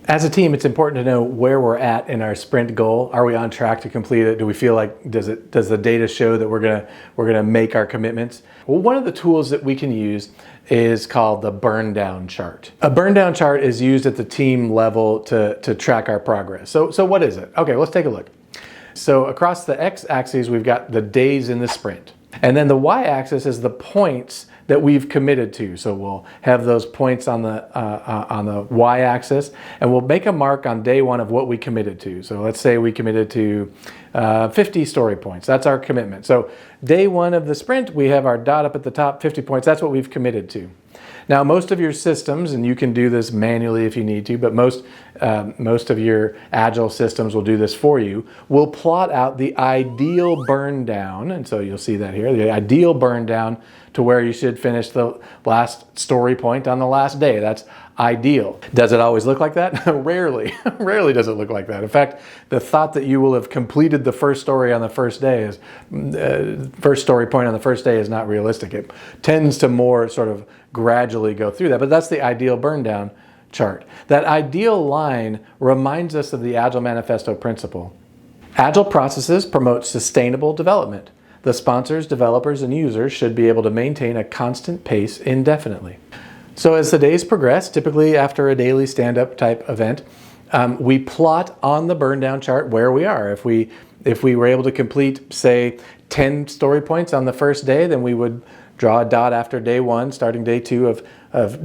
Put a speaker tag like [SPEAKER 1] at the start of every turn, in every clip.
[SPEAKER 1] As a team, it's important to know where we're at in our sprint goal. Are we on track to complete it? Do we feel like, does the data show that we're gonna make our commitments? Well, one of the tools that we can use is called the Burndown chart. A Burndown chart is used at the team level to track our progress. So what is it? Okay, let's take a look. So across the x-axis, we've got the days in the sprint. And then the y-axis is the points that we've committed to. So we'll have those points on the y-axis, and we'll make a mark on day one of what we committed to. So let's say we committed to 50 story points. That's our commitment. So day one of the sprint, we have our dot up at the top, 50 points. That's what we've committed to. Now, most of your systems, and you can do this manually if you need to, but most of your Agile systems will do this for you, will plot out the ideal burn down, and so you'll see that here, the ideal burn down to where you should finish the last story point on the last day. That's ideal. Does it always look like that? Rarely. Rarely does it look like that. In fact, the thought that you will have completed the first story on the first day is, first story point on the first day is not realistic. It tends to more sort of gradually go through that, but that's the ideal burn down chart. That ideal line reminds us of the Agile Manifesto principle. Agile processes promote sustainable development. The sponsors, developers, and users should be able to maintain a constant pace indefinitely. So as the days progress, typically after a daily stand-up type event, we plot on the burn down chart where we are. If we were able to complete, say, 10 story points on the first day, then we would draw a dot after day one, starting day two of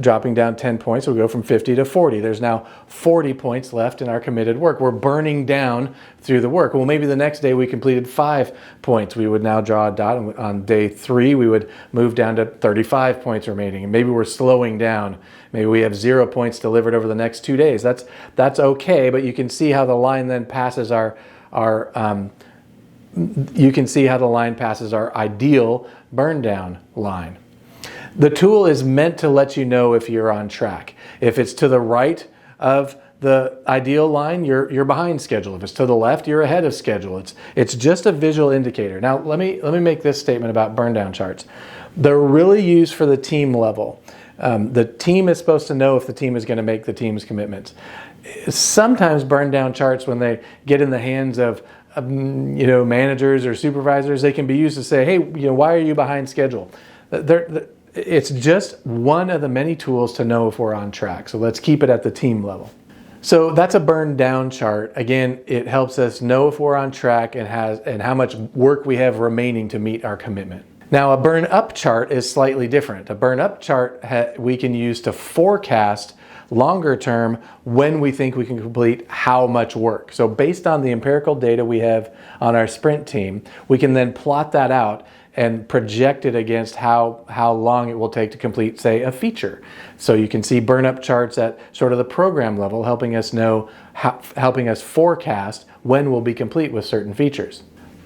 [SPEAKER 1] dropping down 10 points. We'll go from 50 to 40. There's now 40 points left in our committed work. We're burning down through the work. Well, maybe the next day we completed 5 points. We would now draw a dot, and on day 3 we would move down to 35 points remaining. And maybe we're slowing down. Maybe we have 0 points delivered over the next 2 days. That's okay, but you can see how the line then passes our ideal burn down line. The tool is meant to let you know if you're on track. If it's to the right of the ideal line, you're behind schedule. If it's to the left, you're ahead of schedule. It's just a visual indicator. Now, let me make this statement about burn down charts. They're really used for the team level. The team is supposed to know if the team is going to make the team's commitments. Sometimes burn down charts, when they get in the hands of managers or supervisors, they can be used to say, hey, why are you behind schedule? It's just one of the many tools to know if we're on track. So let's keep it at the team level. So that's a burn down chart. Again, it helps us know if we're on track and how much work we have remaining to meet our commitment. Now, a burn up chart is slightly different. A burn up chart we can use to forecast longer term when we think we can complete how much work. So based on the empirical data we have on our sprint team, we can then plot that out and project it against how long it will take to complete, say, a feature. So you can see burn up charts at sort of the program level, helping us forecast when we'll be complete with certain features.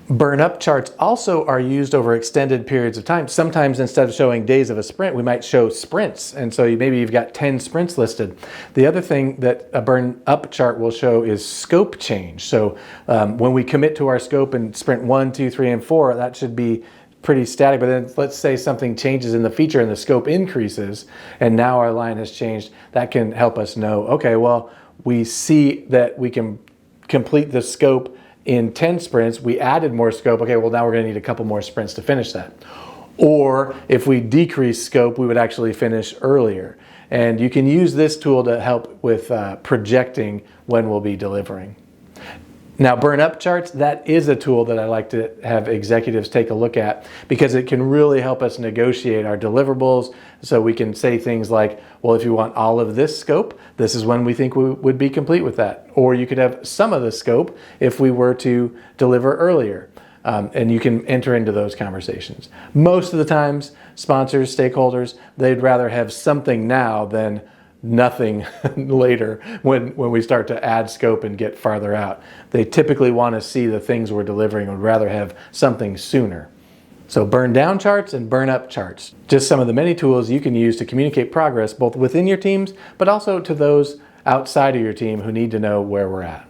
[SPEAKER 1] Burn up charts also are used over extended periods of time. Sometimes instead of showing days of a sprint, we might show sprints. And so maybe you've got 10 sprints listed. The other thing that a burn up chart will show is scope change. So when we commit to our scope in sprint 1, 2, 3, and 4, that should be pretty static. But then let's say something changes in the feature and the scope increases, and now our line has changed. That can help us know, okay, well, we see that we can complete the scope in 10 sprints, we added more scope. Okay, well, now we're going to need a couple more sprints to finish that. Or if we decrease scope, we would actually finish earlier. And you can use this tool to help with projecting when we'll be delivering. Now, burn up charts, that is a tool that I like to have executives take a look at, because it can really help us negotiate our deliverables. So we can say things like, well, if you want all of this scope, this is when we think we would be complete with that. Or you could have some of the scope if we were to deliver earlier. And you can enter into those conversations. Most of the times, sponsors, stakeholders, they'd rather have something now than nothing later when we start to add scope and get farther out. They typically want to see the things we're delivering and would rather have something sooner. So burn down charts and burn up charts, just some of the many tools you can use to communicate progress both within your teams, but also to those outside of your team who need to know where we're at.